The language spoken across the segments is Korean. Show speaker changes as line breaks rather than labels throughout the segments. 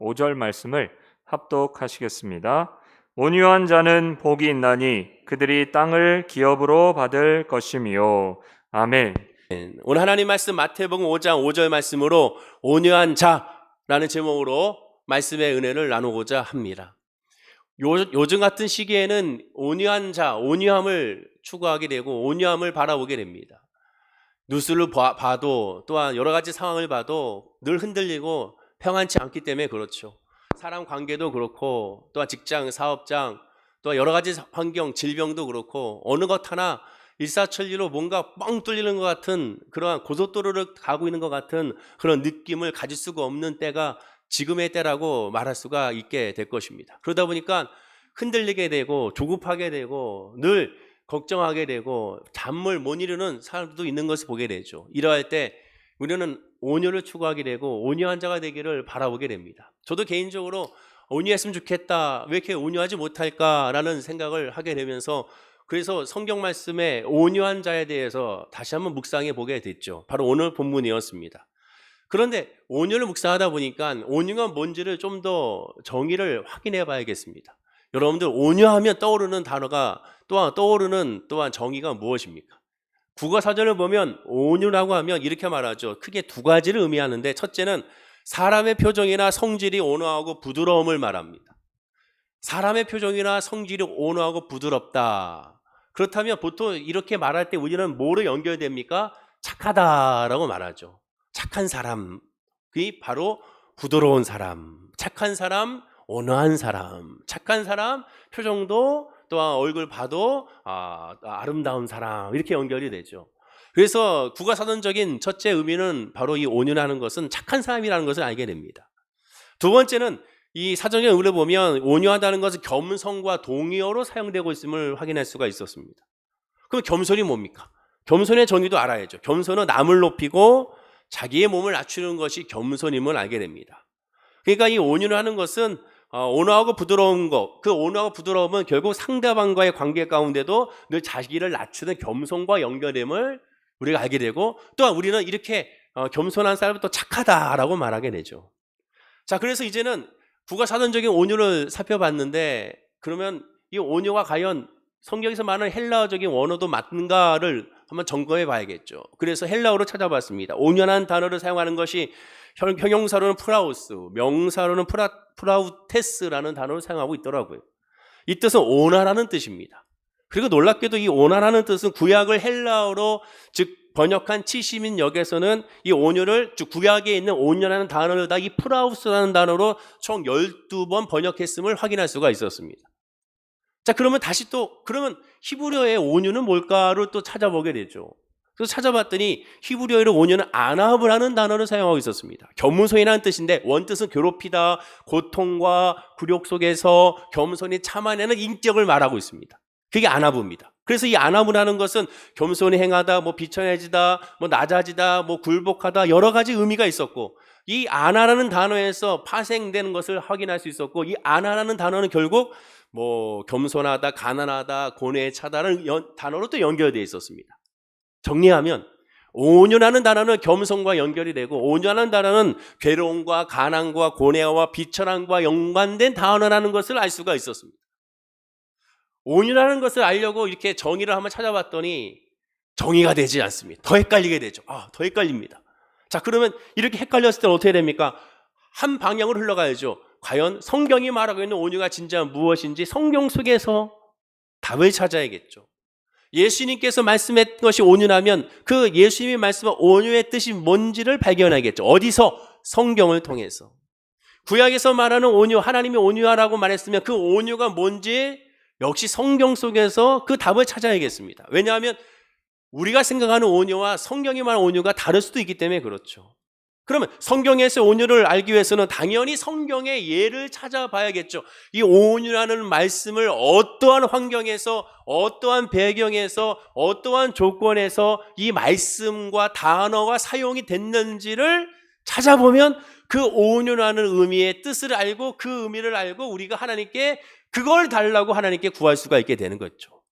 5절 말씀을 합독하시겠습니다. 온유한 자는 복이 있나니 그들이 땅을 기업으로 받을 것이미요. 아멘.
오늘 하나님 말씀 마태복음 5장 5절 말씀으로 온유한 자라는 제목으로 말씀의 은혜를 나누고자 합니다. 요즘 같은 시기에는 온유한 자, 온유함을 추구하게 되고 온유함을 바라보게 됩니다. 뉴스를 봐도 또한 여러 가지 상황을 봐도 늘 흔들리고 평안치 않기 때문에 그렇죠. 사람 관계도 그렇고 또한 직장, 사업장, 또한 여러 가지 환경, 질병도 그렇고 어느 것 하나 일사천리로 뭔가 뻥 뚫리는 것 같은 그러한 고속도로를 가고 있는 것 같은 그런 느낌을 가질 수가 없는 때가 지금의 때라고 말할 수가 있게 될 것입니다. 그러다 보니까 흔들리게 되고 조급하게 되고 늘 걱정하게 되고 잠을 못 이루는 사람들도 있는 것을 보게 되죠. 이러할 때 우리는 온유를 추구하게 되고 온유한 자가 되기를 바라보게 됩니다. 저도 개인적으로 온유했으면 좋겠다, 왜 이렇게 온유하지 못할까라는 생각을 하게 되면서 그래서 성경 말씀에 온유한 자에 대해서 다시 한번 묵상해 보게 됐죠. 바로 오늘 본문이었습니다. 그런데 온유를 묵상하다 보니까 온유가 뭔지를 좀 더 정의를 확인해 봐야겠습니다. 여러분들 온유하면 떠오르는 단어가 떠오르는 정의가 무엇입니까? 국어사전을 보면 온유라고 하면 이렇게 말하죠. 크게 두 가지를 의미하는데 첫째는 사람의 표정이나 성질이 온화하고 부드러움을 말합니다. 사람의 표정이나 성질이 온화하고 부드럽다. 그렇다면 보통 이렇게 말할 때 우리는 뭐로 연결됩니까? 착하다라고 말하죠. 착한 사람, 그게 바로 부드러운 사람, 착한 사람, 온화한 사람, 착한 사람, 표정도 또한 얼굴 봐도 아름다운 사람, 이렇게 연결이 되죠. 그래서 국어사전적인 첫째 의미는 바로 이 온유라는 것은 착한 사람이라는 것을 알게 됩니다. 두 번째는 이 사전의 의미를 보면 온유하다는 것은 겸손과 동의어로 사용되고 있음을 확인할 수가 있었습니다. 그럼 겸손이 뭡니까? 겸손의 정의도 알아야죠. 겸손은 남을 높이고 자기의 몸을 낮추는 것이 겸손임을 알게 됩니다. 그러니까 이 온유라는 것은 온화하고 부드러운 것, 그 온화하고 부드러움은 결국 상대방과의 관계 가운데도 늘 자기를 낮추는 겸손과 연결됨을 우리가 알게 되고 또한 우리는 이렇게 겸손한 사람은 또 착하다라고 말하게 되죠. 자, 그래서 이제는 국어사전적인 온유를 살펴봤는데 그러면 이 온유가 과연 성경에서 말하는 헬라어적인 원어도 맞는가를 한번 점검해 봐야겠죠. 그래서 헬라어로 찾아봤습니다. 온유한 단어를 사용하는 것이 형용사로는 프라우스, 명사로는 프라우테스라는 단어를 사용하고 있더라고요. 이 뜻은 온화라는 뜻입니다. 그리고 놀랍게도 이 온화라는 뜻은 구약을 헬라어로 즉 번역한 70인 역에서는 이 온유를 즉 구약에 있는 온유라는 단어를 다 이 프라우스라는 단어로 총 12번 번역했음을 확인할 수가 있었습니다. 자, 그러면 다시 그러면 히브리어의 온유는 뭘까를 또 찾아보게 되죠. 그래서 찾아봤더니 히브리어의 온유는 안압을 하는 단어를 사용하고 있었습니다. 겸손이라는 뜻인데 원뜻은 괴롭히다, 고통과 굴욕 속에서 겸손히 참아내는 인격을 말하고 있습니다. 그게 안압입니다. 그래서 이 안압을 하는 것은 겸손히 행하다, 비천해지다, 낮아지다, 굴복하다 여러 가지 의미가 있었고 이 아나라는 단어에서 파생되는 것을 확인할 수 있었고 이 아나라는 단어는 결국 겸손하다, 가난하다, 고뇌에 차다는 단어로 또 연결되어 있었습니다. 정리하면 온유라는 단어는 겸손과 연결이 되고 온유라는 단어는 괴로움과 가난과 고뇌와 비천함과 연관된 단어라는 것을 알 수가 있었습니다. 온유라는 것을 알려고 이렇게 정의를 한번 찾아봤더니 정의가 되지 않습니다. 더 헷갈리게 되죠. 더 헷갈립니다. 자, 그러면 이렇게 헷갈렸을 때 어떻게 됩니까? 한 방향으로 흘러가야죠. 과연 성경이 말하고 있는 온유가 진짜 무엇인지 성경 속에서 답을 찾아야겠죠. 예수님께서 말씀했던 것이 온유라면 그 예수님이 말씀한 온유의 뜻이 뭔지를 발견하겠죠. 어디서? 성경을 통해서. 구약에서 말하는 온유, 하나님이 온유하라고 말했으면 그 온유가 뭔지 역시 성경 속에서 그 답을 찾아야겠습니다. 왜냐하면 우리가 생각하는 온유와 성경이 말하는 온유가 다를 수도 있기 때문에 그렇죠. 그러면 성경에서 온유를 알기 위해서는 당연히 성경의 예를 찾아봐야겠죠. 이 온유라는 말씀을 어떠한 환경에서, 어떠한 배경에서, 어떠한 조건에서 이 말씀과 단어가 사용이 됐는지를 찾아보면 그 온유라는 의미의 뜻을 알고 그 의미를 알고 우리가 하나님께 그걸 달라고 하나님께 구할 수가 있게 되는 거죠.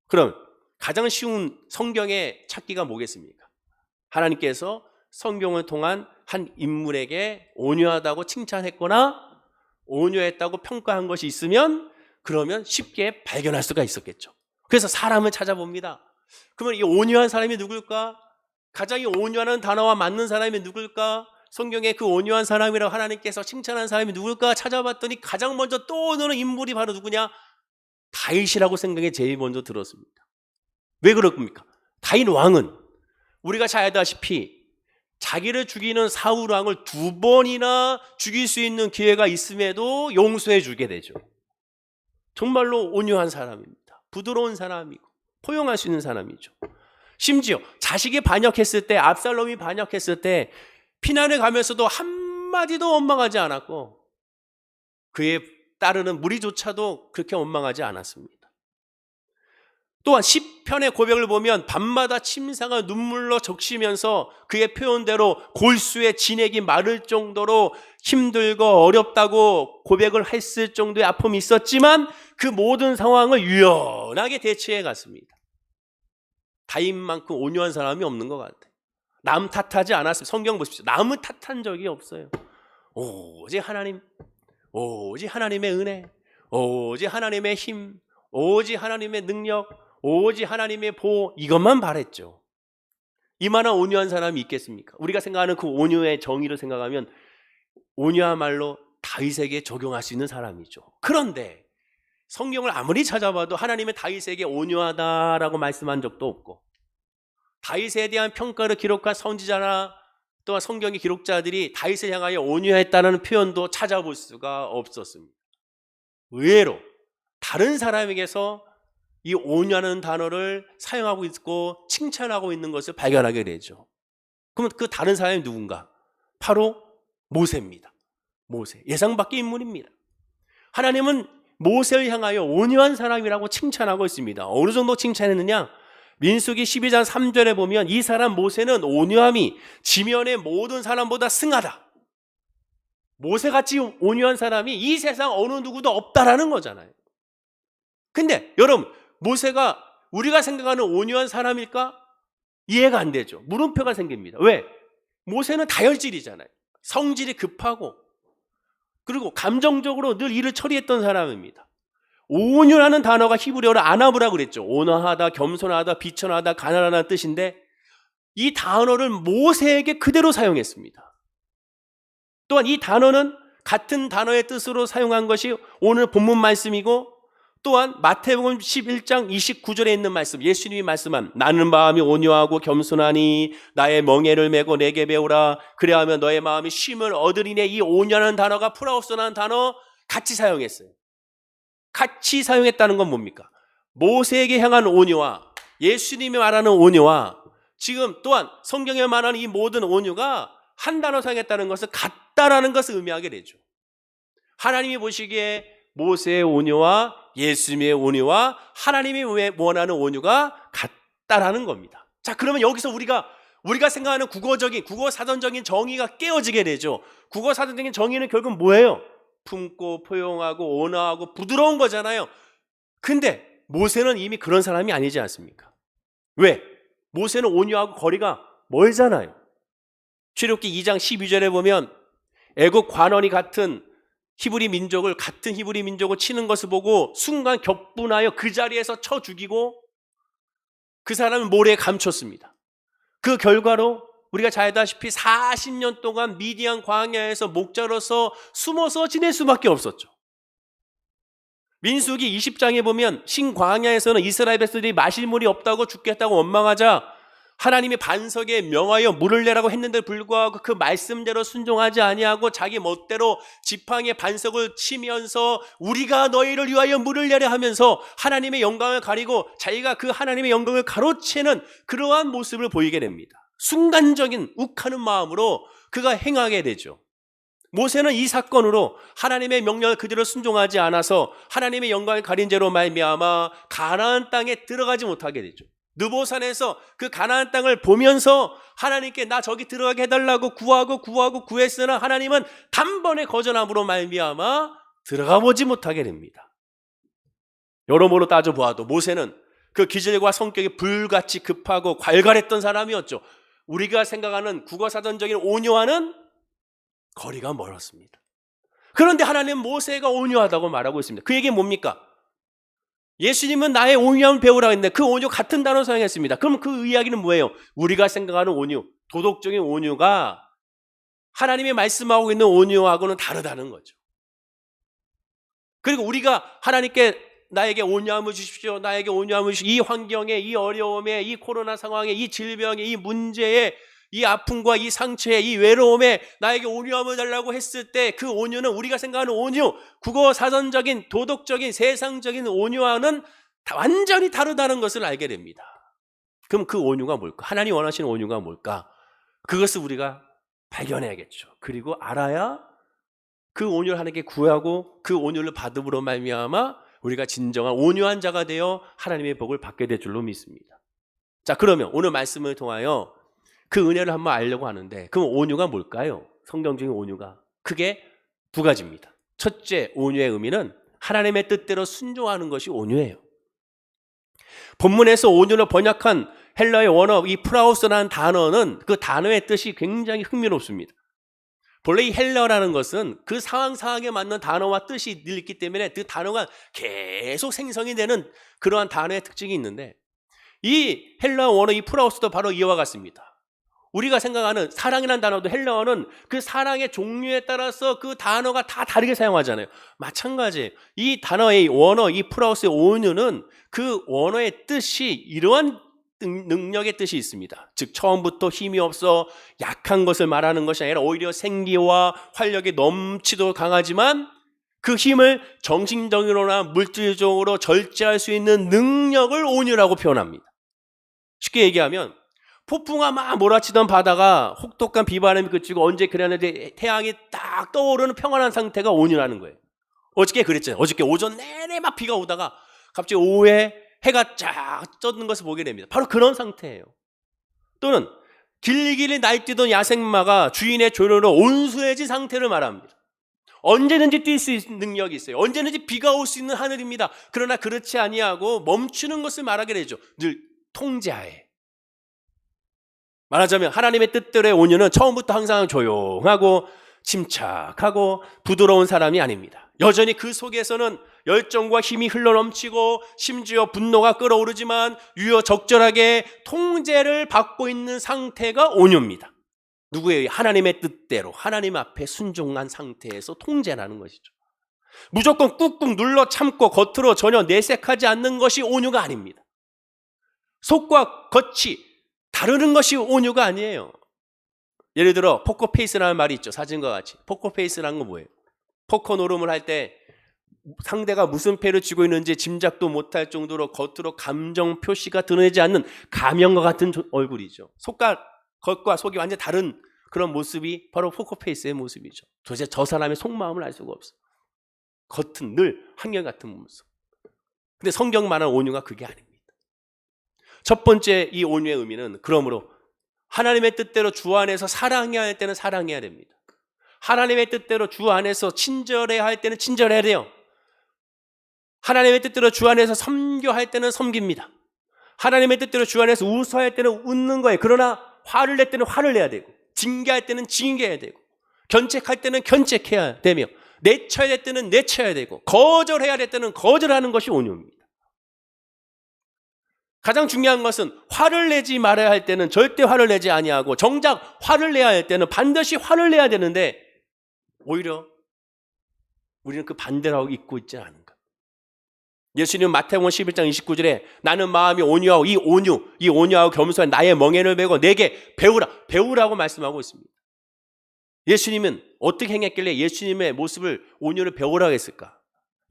그럼 가장 쉬운 성경의 찾기가 뭐겠습니까? 하나님께서 성경을 통한 한 인물에게 온유하다고 칭찬했거나 온유했다고 평가한 것이 있으면 그러면 쉽게 발견할 수가 있었겠죠. 그래서 사람을 찾아봅니다. 그러면 이 온유한 사람이 누굴까? 가장 이 온유하는 단어와 맞는 사람이 누굴까? 성경에 그 온유한 사람이라고 하나님께서 칭찬한 사람이 누굴까 찾아봤더니 가장 먼저 떠오르는 인물이 바로 누구냐? 다윗이라고 생각이 제일 먼저 들었습니다. 왜 그렇습니까? 다윗 왕은 우리가 잘 알다시피 자기를 죽이는 사울 왕을 2번이나 죽일 수 있는 기회가 있음에도 용서해 주게 되죠. 정말로 온유한 사람입니다. 부드러운 사람이고 포용할 수 있는 사람이죠. 심지어 자식이 반역했을 때, 압살롬이 반역했을 때 피난을 가면서도 한마디도 원망하지 않았고 그에 따르는 무리조차도 그렇게 원망하지 않았습니다. 또한 시편의 고백을 보면 밤마다 침상을 눈물로 적시면서 그의 표현대로 골수의 진액이 마를 정도로 힘들고 어렵다고 고백을 했을 정도의 아픔이 있었지만 그 모든 상황을 유연하게 대처해 갔습니다. 다윗만큼 온유한 사람이 없는 것 같아요. 남 탓하지 않았어요. 성경 보십시오. 남을 탓한 적이 없어요. 오직 하나님, 오직 하나님의 은혜, 오직 하나님의 힘, 오직 하나님의 능력, 오직 하나님의 보호, 이것만 바랬죠. 이만한 온유한 사람이 있겠습니까? 우리가 생각하는 그 온유의 정의를 생각하면 온유야말로 다윗에게 적용할 수 있는 사람이죠. 그런데 성경을 아무리 찾아봐도 하나님은 다윗에게 온유하다라고 말씀한 적도 없고 다윗에 대한 평가를 기록한 선지자나 또한 성경의 기록자들이 다윗을 향하여 온유했다는 표현도 찾아볼 수가 없었습니다. 의외로 다른 사람에게서 이 온유하는 단어를 사용하고 있고 칭찬하고 있는 것을 발견하게 되죠. 그러면 그 다른 사람이 누군가? 바로 모세입니다. 모세, 예상 밖의 인물입니다. 하나님은 모세를 향하여 온유한 사람이라고 칭찬하고 있습니다. 어느 정도 칭찬했느냐? 민수기 12장 3절에 보면 이 사람 모세는 온유함이 지면의 모든 사람보다 승하다. 모세같이 온유한 사람이 이 세상 어느 누구도 없다라는 거잖아요. 근데 여러분, 모세가 우리가 생각하는 온유한 사람일까? 이해가 안 되죠. 물음표가 생깁니다. 왜? 모세는 다혈질이잖아요. 성질이 급하고 그리고 감정적으로 늘 일을 처리했던 사람입니다. 온유라는 단어가 히브리어로 아나브라고 그랬죠. 온화하다, 겸손하다, 비천하다, 가난하다는 뜻인데 이 단어를 모세에게 그대로 사용했습니다. 또한 이 단어는 같은 단어의 뜻으로 사용한 것이 오늘 본문 말씀이고 또한 마태복음 11장 29절에 있는 말씀, 예수님이 말씀한 나는 마음이 온유하고 겸손하니 나의 멍에를 메고 내게 배우라 그래야 하면 너의 마음이 쉼을 얻으리네. 이 온유하는 단어가 프라우스라는 단어 같이 사용했어요. 같이 사용했다는 건 뭡니까? 모세에게 향한 온유와 예수님이 말하는 온유와 지금 또한 성경에 말하는 이 모든 온유가 한 단어 사용했다는 것은 같다라는 것을 의미하게 되죠. 하나님이 보시기에 모세의 온유와 예수님의 온유와 하나님이 원하는 온유가 같다라는 겁니다. 자, 그러면 여기서 우리가 생각하는 국어 사전적인 정의가 깨어지게 되죠. 국어 사전적인 정의는 결국 뭐예요? 품고 포용하고 온화하고 부드러운 거잖아요. 근데 모세는 이미 그런 사람이 아니지 않습니까? 왜? 모세는 온유하고 거리가 멀잖아요. 출애굽기 2장 12절에 보면 애국 관원이 같은 히브리 민족을 치는 것을 보고 순간 격분하여 그 자리에서 쳐 죽이고 그 사람은 모래에 감췄습니다. 그 결과로 우리가 잘 알다시피 40년 동안 미디안 광야에서 목자로서 숨어서 지낼 수밖에 없었죠. 민수기 20장에 보면 신광야에서는 이스라엘 백성들이 마실 물이 없다고 죽겠다고 원망하자 하나님이 반석에 명하여 물을 내라고 했는데 불구하고 그 말씀대로 순종하지 아니하고 자기 멋대로 지팡이에 반석을 치면서 우리가 너희를 위하여 물을 내려 하면서 하나님의 영광을 가리고 자기가 그 하나님의 영광을 가로채는 그러한 모습을 보이게 됩니다. 순간적인 욱하는 마음으로 그가 행하게 되죠. 모세는 이 사건으로 하나님의 명령을 그대로 순종하지 않아서 하나님의 영광을 가린 죄로 말미암아 가나안 땅에 들어가지 못하게 되죠. 느보산에서 그 가나안 땅을 보면서 하나님께 나 저기 들어가게 해달라고 구했으나 하나님은 단번에 거절함으로 말미암아 들어가 보지 못하게 됩니다. 여러모로 따져보아도 모세는 그 기질과 성격이 불같이 급하고 괄괄했던 사람이었죠. 우리가 생각하는 국어사전적인 온유와는 거리가 멀었습니다. 그런데 하나님은 모세가 온유하다고 말하고 있습니다. 그 얘기는 뭡니까? 예수님은 나의 온유함을 배우라고 했는데 그 온유 같은 단어 사용했습니다. 그럼 그 이야기는 뭐예요? 우리가 생각하는 온유, 도덕적인 온유가 하나님이 말씀하고 있는 온유하고는 다르다는 거죠. 그리고 우리가 하나님께 나에게 온유함을 주십시오. 나에게 온유함을 주십시오. 이 환경에, 이 어려움에, 이 코로나 상황에, 이 질병에, 이 문제에, 이 아픔과 이 상처에, 이 외로움에 나에게 온유함을 달라고 했을 때 그 온유는 우리가 생각하는 온유, 국어 사전적인 도덕적인 세상적인 온유와는 완전히 다르다는 것을 알게 됩니다. 그럼 그 온유가 뭘까? 하나님 원하시는 온유가 뭘까? 그것을 우리가 발견해야겠죠. 그리고 알아야 그 온유를 하나님께 구하고 그 온유를 받음으로 말미암아 우리가 진정한 온유한 자가 되어 하나님의 복을 받게 될 줄로 믿습니다. 자, 그러면 오늘 말씀을 통하여 그 은혜를 한번 알려고 하는데, 그럼 온유가 뭘까요? 성경적인 온유가 크게 두 가지입니다. 첫째, 온유의 의미는 하나님의 뜻대로 순종하는 것이 온유예요. 본문에서 온유를 번역한 헬라의 원어 이 프라우스라는 단어는 그 단어의 뜻이 굉장히 흥미롭습니다. 본래 이 헬라라는 것은 그 상황에 맞는 단어와 뜻이 늘 있기 때문에 그 단어가 계속 생성이 되는 그러한 단어의 특징이 있는데, 이 헬라 원어 이 프라우스도 바로 이와 같습니다. 우리가 생각하는 사랑이라는 단어도 헬라어는 그 사랑의 종류에 따라서 그 단어가 다 다르게 사용하잖아요. 마찬가지예요. 이 단어의 원어 이 프라우스의 온유는 그 원어의 뜻이 이러한 능력의 뜻이 있습니다. 즉 처음부터 힘이 없어 약한 것을 말하는 것이 아니라 오히려 생기와 활력이 넘치도록 강하지만 그 힘을 정신적으로나 물질적으로 절제할 수 있는 능력을 온유라고 표현합니다. 쉽게 얘기하면 폭풍아 막 몰아치던 바다가 혹독한 비바람이 그치고 언제 그랬는데 태양이 딱 떠오르는 평안한 상태가 온유라는 거예요. 어저께 그랬잖아요. 어저께 오전 내내 막 비가 오다가 갑자기 오후에 해가 쫙 떴는 것을 보게 됩니다. 바로 그런 상태예요. 또는 길길이 날뛰던 야생마가 주인의 조련으로 온수해진 상태를 말합니다. 언제든지 뛸 수 있는 능력이 있어요. 언제든지 비가 올 수 있는 하늘입니다. 그러나 그렇지 아니하고 멈추는 것을 말하게 되죠. 늘 통제하에. 말하자면 하나님의 뜻대로의 온유는 처음부터 항상 조용하고 침착하고 부드러운 사람이 아닙니다. 여전히 그 속에서는 열정과 힘이 흘러넘치고 심지어 분노가 끓어오르지만 유효 적절하게 통제를 받고 있는 상태가 온유입니다. 누구의 하나님의 뜻대로 하나님 앞에 순종한 상태에서 통제라는 것이죠. 무조건 꾹꾹 눌러 참고 겉으로 전혀 내색하지 않는 것이 온유가 아닙니다. 속과 겉이 다루는 것이 온유가 아니에요. 예를 들어 포커페이스라는 말이 있죠. 사진과 같이. 포커페이스라는 건 뭐예요? 포커 노름을 할 때 상대가 무슨 패를 쥐고 있는지 짐작도 못할 정도로 겉으로 감정 표시가 드러내지 않는 가면과 같은 얼굴이죠. 속과 겉과 속이 완전히 다른 그런 모습이 바로 포커페이스의 모습이죠. 도대체 저 사람의 속마음을 알 수가 없어. 겉은 늘 한결같은 모습. 근데 성경 말하는 온유가 그게 아닙니다. 첫 번째 이 온유의 의미는 그러므로 하나님의 뜻대로 주 안에서 사랑해야 할 때는 사랑해야 됩니다. 하나님의 뜻대로 주 안에서 친절해야 할 때는 친절해야 돼요. 하나님의 뜻대로 주 안에서 섬겨할 때는 섬깁니다. 하나님의 뜻대로 주 안에서 웃어할 때는 웃는 거예요. 그러나 화를 낼 때는 화를 내야 되고, 징계할 때는 징계해야 되고, 견책할 때는 견책해야 되며, 내쳐야 될 때는 내쳐야 되고, 거절해야 될 때는 거절하는 것이 온유입니다. 가장 중요한 것은 화를 내지 말아야 할 때는 절대 화를 내지 아니하고, 정작 화를 내야 할 때는 반드시 화를 내야 되는데 오히려 우리는 그 반대로 하고 있고 있지 않은가. 예수님은 마태복음 11장 29절에 나는 마음이 온유하고 이 온유하고 겸손한 나의 멍에를 메고 내게 배우라고 말씀하고 있습니다. 예수님은 어떻게 행했길래 예수님의 모습을 온유를 배우라고 했을까?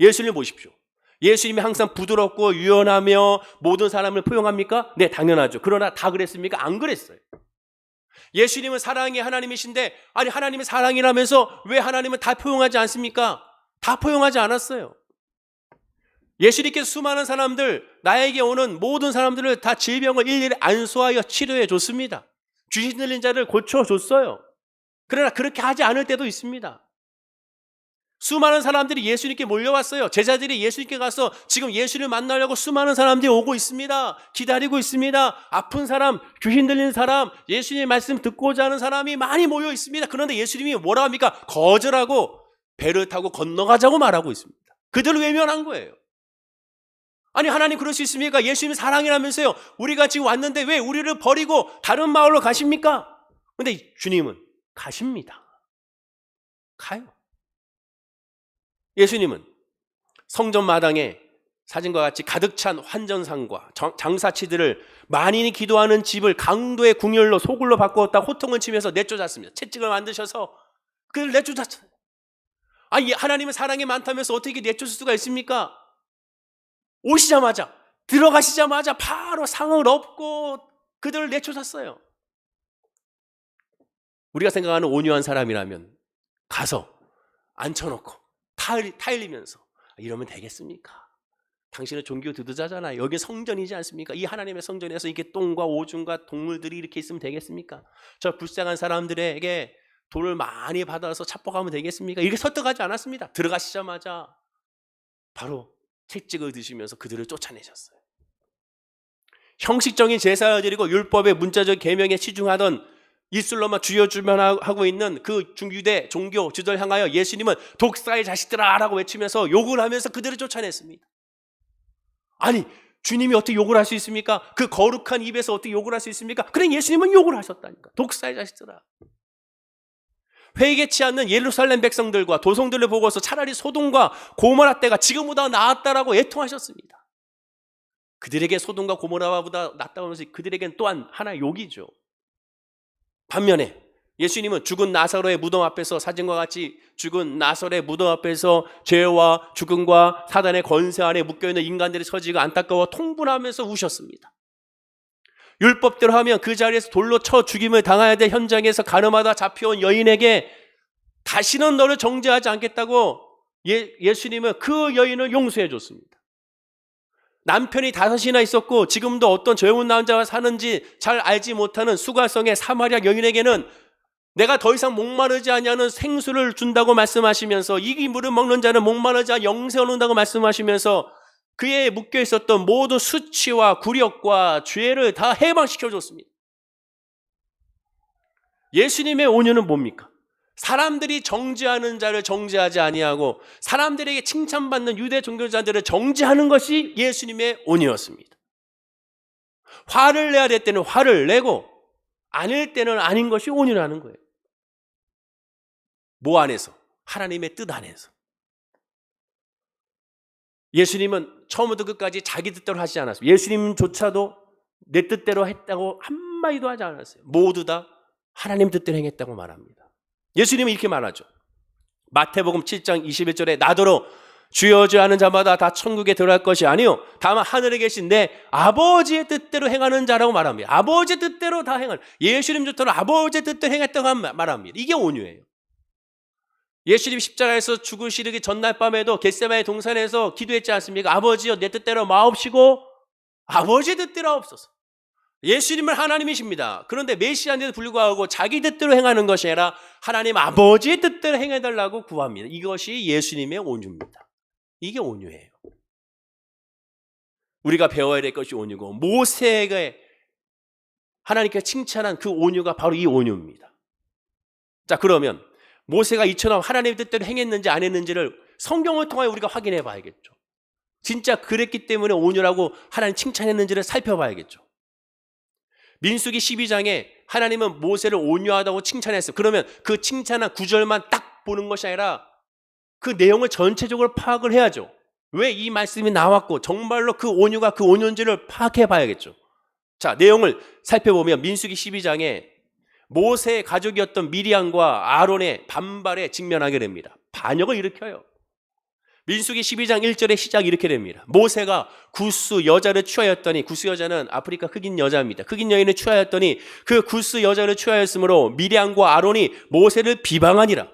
예수님 보십시오. 예수님이 항상 부드럽고 유연하며 모든 사람을 포용합니까? 네, 당연하죠. 그러나 다 그랬습니까? 안 그랬어요. 예수님은 사랑의 하나님이신데, 아니 하나님의 사랑이라면서 왜 하나님은 다 포용하지 않습니까? 다 포용하지 않았어요. 예수님께서 수많은 사람들, 나에게 오는 모든 사람들을 다 질병을 일일이 안수하여 치료해 줬습니다. 귀신 들린 자를 고쳐줬어요. 그러나 그렇게 하지 않을 때도 있습니다. 수많은 사람들이 예수님께 몰려왔어요. 제자들이 예수님께 가서 지금 예수를 만나려고 수많은 사람들이 오고 있습니다. 기다리고 있습니다. 아픈 사람, 귀신 들린 사람, 예수님의 말씀 듣고자 하는 사람이 많이 모여 있습니다. 그런데 예수님이 뭐라 합니까? 거절하고 배를 타고 건너가자고 말하고 있습니다. 그들을 외면한 거예요. 아니, 하나님 그럴 수 있습니까? 예수님이 사랑이라면서요. 우리가 지금 왔는데 왜 우리를 버리고 다른 마을로 가십니까? 그런데 주님은 가십니다. 가요. 예수님은 성전 마당에 사진과 같이 가득 찬 환전상과 장사치들을 만인이 기도하는 집을 강도의 궁열로 소굴로 바꾸었다 호통을 치면서 내쫓았습니다. 채찍을 만드셔서 그를 내쫓았어요. 아니, 하나님은 사랑이 많다면서 어떻게 내쫓을 수가 있습니까? 오시자마자, 들어가시자마자 바로 상을 업고 그들을 내쫓았어요. 우리가 생각하는 온유한 사람이라면 가서 앉혀놓고 타일리면서 이러면 되겠습니까? 당신은 종교 두두자잖아요. 여기 성전이지 않습니까? 이 하나님의 성전에서 이렇게 똥과 오줌과 동물들이 이렇게 있으면 되겠습니까? 저 불쌍한 사람들에게 돈을 많이 받아서 착복하면 되겠습니까? 이렇게 설득하지 않았습니다. 들어가시자마자 바로 채찍을 드시면서 그들을 쫓아내셨어요. 형식적인 제사를 드리고 율법의 문자적 계명에 치중하던 이슬로만 주여주면하고 있는 그 중유대 종교 지도를 향하여 예수님은 독사의 자식들아 라고 외치면서 욕을 하면서 그들을 쫓아냈습니다. 아니, 주님이 어떻게 욕을 할 수 있습니까? 그 거룩한 입에서 어떻게 욕을 할 수 있습니까? 그래, 예수님은 욕을 하셨다니까. 독사의 자식들아. 회개치 않는 예루살렘 백성들과 도성들을 보고서 차라리 소돔과 고모라 때가 지금보다 나았다라고 애통하셨습니다. 그들에게 소돔과 고모라보다 낫다고 하면서 그들에겐 또한 하나의 욕이죠. 반면에 예수님은 죽은 나사로의 무덤 앞에서 사진과 같이 죽은 나사로의 무덤 앞에서 죄와 죽음과 사단의 권세 안에 묶여있는 인간들의 처지가 안타까워 통분하면서 우셨습니다. 율법대로 하면 그 자리에서 돌로 쳐 죽임을 당해야 될 현장에서 가늠하다 잡혀온 여인에게 다시는 너를 정죄하지 않겠다고 예수님은 그 여인을 용서해 줬습니다. 남편이 5이나 있었고 지금도 어떤 젊은 남자와 사는지 잘 알지 못하는 수가성의 사마리아 여인에게는 내가 더 이상 목마르지 않냐는 생수를 준다고 말씀하시면서 이 물을 먹는 자는 목마르지 않아 영생을 얻는다고 말씀하시면서 그에 묶여 있었던 모든 수치와 굴욕과 죄를 다 해방시켜 줬습니다. 예수님의 온유는 뭡니까? 사람들이 정죄하는 자를 정죄하지 아니하고 사람들에게 칭찬받는 유대 종교자들을 정죄하는 것이 예수님의 온유였습니다. 화를 내야 될 때는 화를 내고 아닐 때는 아닌 것이 온유라는 거예요. 뭐 안에서? 하나님의 뜻 안에서. 예수님은 처음부터 끝까지 자기 뜻대로 하지 않았어요. 예수님조차도 내 뜻대로 했다고 한마디도 하지 않았어요. 모두 다 하나님 뜻대로 행했다고 말합니다. 예수님은 이렇게 말하죠. 마태복음 7장 21절에 나더러 주여 주여 하는 자마다 다 천국에 들어갈 것이 아니요 다만 하늘에 계신 내 아버지의 뜻대로 행하는 자라고 말합니다. 아버지의 뜻대로 다 행하는, 예수님조차도 아버지의 뜻대로 행했다고 말합니다. 이게 온유예요. 예수님 십자가에서 죽으시기 전날 밤에도 겟세마네 동산에서 기도했지 않습니까? 아버지여 내 뜻대로 마옵시고 아버지의 뜻대로 하옵소서. 예수님은 하나님이십니다. 그런데 메시아인데도 불구하고 자기 뜻대로 행하는 것이 아니라 하나님 아버지의 뜻대로 행해달라고 구합니다. 이것이 예수님의 온유입니다. 이게 온유예요. 우리가 배워야 될 것이 온유고 모세가 하나님께 칭찬한 그 온유가 바로 이 온유입니다. 자, 그러면 모세가 이처럼 하나님의 뜻대로 행했는지 안 했는지를 성경을 통하여 우리가 확인해 봐야겠죠. 진짜 그랬기 때문에 온유라고 하나님 칭찬했는지를 살펴봐야겠죠. 민수기 12장에 하나님은 모세를 온유하다고 칭찬했어요. 그러면 그 칭찬한 구절만 딱 보는 것이 아니라 그 내용을 전체적으로 파악을 해야죠. 왜 이 말씀이 나왔고 정말로 그 온유가 그 온유인지를 파악해 봐야겠죠. 자, 내용을 살펴보면 민수기 12장에 모세의 가족이었던 미리암과 아론의 반발에 직면하게 됩니다. 반역을 일으켜요. 민수기 12장 1절의 시작이 이렇게 됩니다. 모세가 구스 여자를 취하였더니, 구스 여자는 아프리카 흑인 여자입니다. 흑인 여인을 취하였더니 그 구스 여자를 취하였으므로 미리암과 아론이 모세를 비방하니라.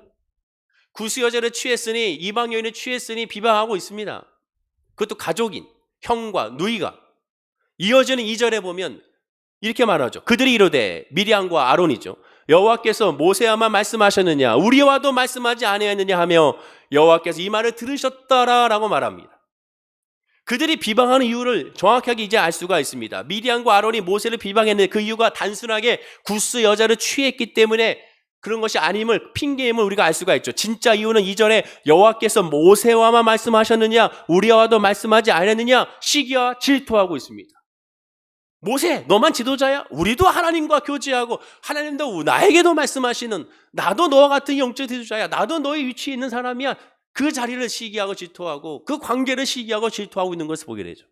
구스 여자를 취했으니, 이방 여인을 취했으니 비방하고 있습니다. 그것도 가족인 형과 누이가. 이어지는 2절에 보면 이렇게 말하죠. 그들이 이르되, 미리암과 아론이죠. 여호와께서 모세와만 말씀하셨느냐 우리와도 말씀하지 아니하였느냐 하며 여호와께서 이 말을 들으셨더라라고 말합니다. 그들이 비방하는 이유를 정확하게 이제 알 수가 있습니다. 미디안과 아론이 모세를 비방했는데 그 이유가 단순하게 구스 여자를 취했기 때문에 그런 것이 아님을 핑계임을 우리가 알 수가 있죠. 진짜 이유는 이전에 여호와께서 모세와만 말씀하셨느냐 우리와도 말씀하지 않았느냐 시기와 질투하고 있습니다. 모세 너만 지도자야? 우리도 하나님과 교제하고 하나님도 나에게도 말씀하시는 나도 너와 같은 영적 지도자야. 나도 너의 위치에 있는 사람이야. 그 자리를 시기하고 질투하고 그 관계를 시기하고 질투하고 있는 것을 보게 되죠.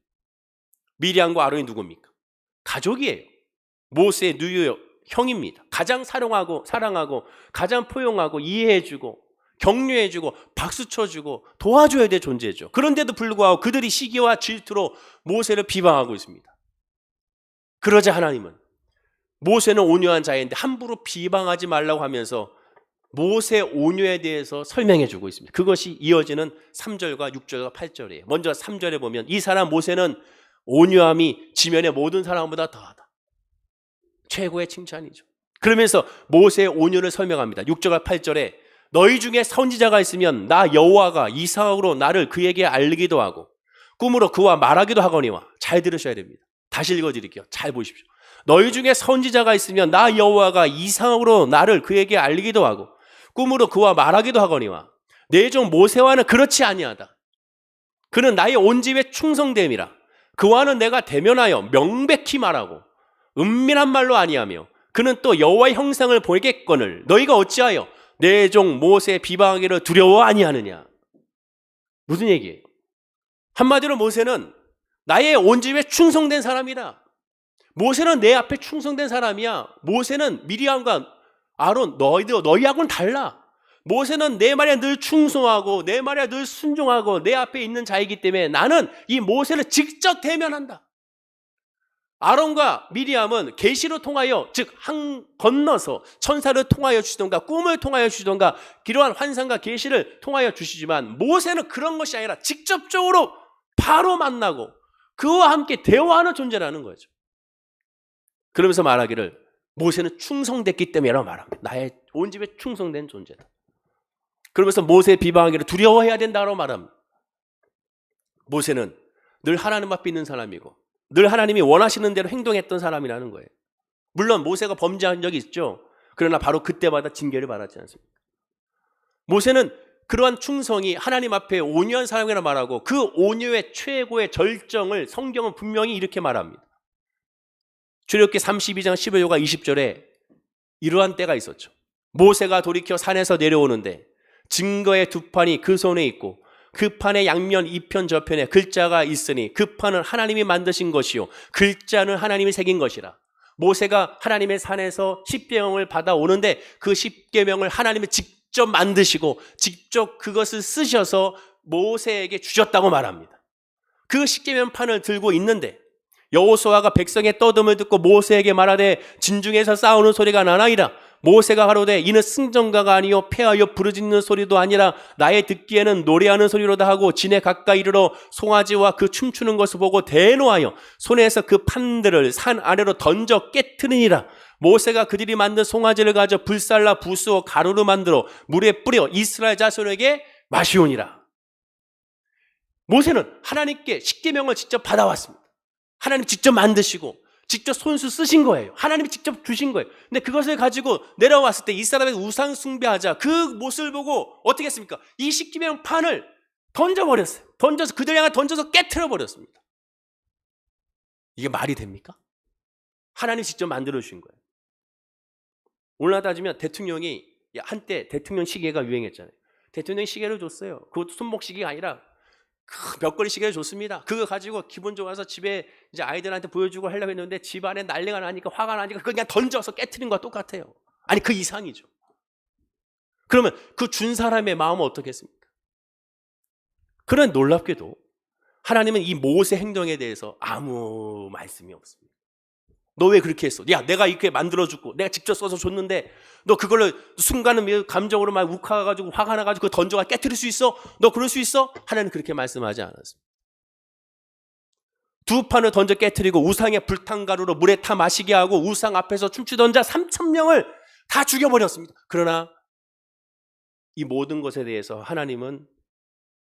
미리암과 아론이 누굽니까? 가족이에요. 모세의 누유 형입니다. 가장 사랑하고 가장 포용하고 이해해주고 격려해주고 박수 쳐주고 도와줘야 될 존재죠. 그런데도 불구하고 그들이 시기와 질투로 모세를 비방하고 있습니다. 그러자 하나님은 모세는 온유한 자인데 함부로 비방하지 말라고 하면서 모세 온유에 대해서 설명해 주고 있습니다. 그것이 이어지는 3절과 6절과 8절이에요. 먼저 3절에 보면 이 사람 모세는 온유함이 지면의 모든 사람보다 더하다. 최고의 칭찬이죠. 그러면서 모세의 온유를 설명합니다. 6절과 8절에 너희 중에 선지자가 있으면 나 여호와가 이상으로 나를 그에게 알리기도 하고 꿈으로 그와 말하기도 하거니와. 잘 들으셔야 됩니다. 다시 읽어드릴게요. 잘 보십시오. 너희 중에 선지자가 있으면 나 여호와가 이상으로 나를 그에게 알리기도 하고 꿈으로 그와 말하기도 하거니와 내 종 모세와는 그렇지 아니하다. 그는 나의 온 집에 충성됨이라. 그와는 내가 대면하여 명백히 말하고 은밀한 말로 아니하며 그는 또 여호와의 형상을 보이겠거늘 너희가 어찌하여 내 종 모세 비방하기를 두려워 아니하느냐. 무슨 얘기예요? 한마디로 모세는 나의 온 집에 충성된 사람이다. 모세는 내 앞에 충성된 사람이야. 모세는 미리암과 아론 너희하고는 달라. 모세는 내 말에 늘 충성하고 내 말에 늘 순종하고 내 앞에 있는 자이기 때문에 나는 이 모세를 직접 대면한다. 아론과 미리암은 계시로 통하여 즉 건너서 천사를 통하여 주시던가 꿈을 통하여 주시던가 기로한 환상과 계시를 통하여 주시지만 모세는 그런 것이 아니라 직접적으로 바로 만나고 그와 함께 대화하는 존재라는 거죠. 그러면서 말하기를 모세는 충성됐기 때문이라고 말합니다. 나의 온 집에 충성된 존재다. 그러면서 모세의 비방하기를 두려워해야 된다고 말합니다. 모세는 늘 하나님 앞에 있는 사람이고 늘 하나님이 원하시는 대로 행동했던 사람이라는 거예요. 물론 모세가 범죄한 적이 있죠. 그러나 바로 그때마다 징계를 받았지 않습니까? 모세는 그러한 충성이 하나님 앞에 온유한 사람이라 말하고 그 온유의 최고의 절정을 성경은 분명히 이렇게 말합니다. 출애굽기 32장 15절과 20절에 이러한 때가 있었죠. 모세가 돌이켜 산에서 내려오는데 증거의 두 판이 그 손에 있고 그 판의 양면 이편 저편에 글자가 있으니 그 판은 하나님이 만드신 것이요 글자는 하나님이 새긴 것이라. 모세가 하나님의 산에서 십계명을 받아오는데 그 십계명을 하나님이 직접 만드시고 직접 그것을 쓰셔서 모세에게 주셨다고 말합니다. 그 십계명 판을 들고 있는데 여호수아가 백성의 떠듦을 듣고 모세에게 말하되 진중에서 싸우는 소리가 나나이다. 모세가 가로되 이는 승전가가 아니요 패하여 부르짖는 소리도 아니라 나의 듣기에는 노래하는 소리로다 하고 진에 가까이 이르러 송아지와 그 춤추는 것을 보고 대노하여 손에서 그 판들을 산 아래로 던져 깨트리니라. 모세가 그들이 만든 송아지를 가져 불살라 부수어 가루로 만들어 물에 뿌려 이스라엘 자손에게 마시오니라. 모세는 하나님께 십계명을 직접 받아왔습니다. 하나님 직접 만드시고 직접 손수 쓰신 거예요. 하나님이 직접 주신 거예요. 근데 그것을 가지고 내려왔을 때 이 사람의 우상 숭배하자 그 모습을 보고 어떻게 했습니까? 이 십계명 판을 던져버렸어요. 그들 향해 던져서 깨트려 버렸습니다. 이게 말이 됩니까? 하나님이 직접 만들어 주신 거예요. 오늘날 따지면 대통령이 한때 대통령 시계가 유행했잖아요. 대통령 시계를 줬어요. 그것도 손목 시계가 아니라 벽걸이 시계를 줬습니다. 그거 가지고 기분 좋아서 집에 이제 아이들한테 보여주고 하려고 했는데 집안에 난리가 나니까 화가 나니까 그냥 던져서 깨트린 거와 똑같아요. 아니 그 이상이죠. 그러면 그 준 사람의 마음은 어떻겠습니까? 그런 놀랍게도 하나님은 이 모세 행동에 대해서 아무 말씀이 없습니다. 너 왜 그렇게 했어? 야, 내가 이렇게 만들어주고 내가 직접 써서 줬는데 너 그걸로 순간은 감정으로 막 욱하가지고 화가 나가지고 그 던져가 깨트릴 수 있어? 너 그럴 수 있어? 하나님은 그렇게 말씀하지 않았습니다. 두 판을 던져 깨트리고 우상의 불탄가루로 물에 타 마시게 하고 우상 앞에서 춤추던 자 3,000명을 다 죽여버렸습니다. 그러나 이 모든 것에 대해서 하나님은